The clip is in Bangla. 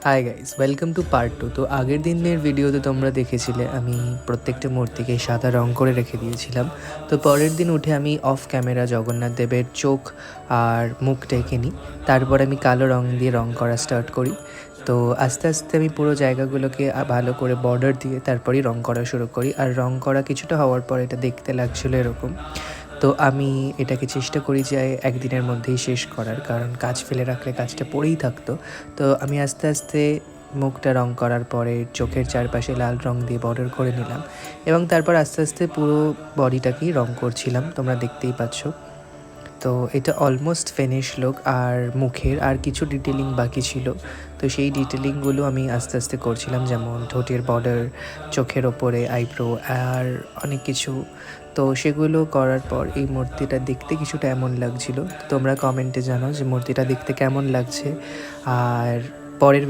Hi guys, welcome to part 2। তো আগের দিনের ভিডিওতে তোমরা দেখেছিলে আমি প্রত্যেকটা মূর্তিকে সাদা রং করে রেখে দিয়েছিলাম। তো পরের দিন উঠে আমি অফ ক্যামেরা জগন্নাথ দেবের চোখ আর মুখটা এঁকে নিই। তারপর আমি কালো রং দিয়ে রং করা স্টার্ট করি। তো আস্তে আস্তে আমি পুরো জায়গাগুলোকে ভালো করে বর্ডার দিয়ে তারপরেই রং করা শুরু করি। আর রং করা কিছুটা হওয়ার পর এটা দেখতে লাগছিলো এরকম। তো আমি এটাকে চেষ্টা করি যে একদিনের মধ্যেই শেষ করার, কারণ কাজ ফেলে রাখলে কাজটা পড়েই থাকতো। তো আমি আস্তে আস্তে মুখটা রং করার পরে চোখের চারপাশে লাল রং দিয়ে বর্ডার করে নিলাম এবং তারপর আস্তে আস্তে পুরো বডিটাকেই রং করছিলাম, তোমরা দেখতেই পাচ্ছ। তো এটা অলমোস্ট ফিনিশ লুক। আর মুখের আর কিছু ডিটেলিং বাকি ছিল, তো সেই ডিটেলিংগুলো আমি আস্তে আস্তে করছিলাম, যেমন ঠোঁটের বর্ডার, চোখের ওপরে আইব্রো আর অনেক কিছু। তো সেগুলো করার পর এই মূর্তিটা দেখতে কিছুটা এমন লাগছিল। তোমরা কমেন্টে জানাও যে মূর্তিটা দেখতে কেমন লাগছে। আর পরের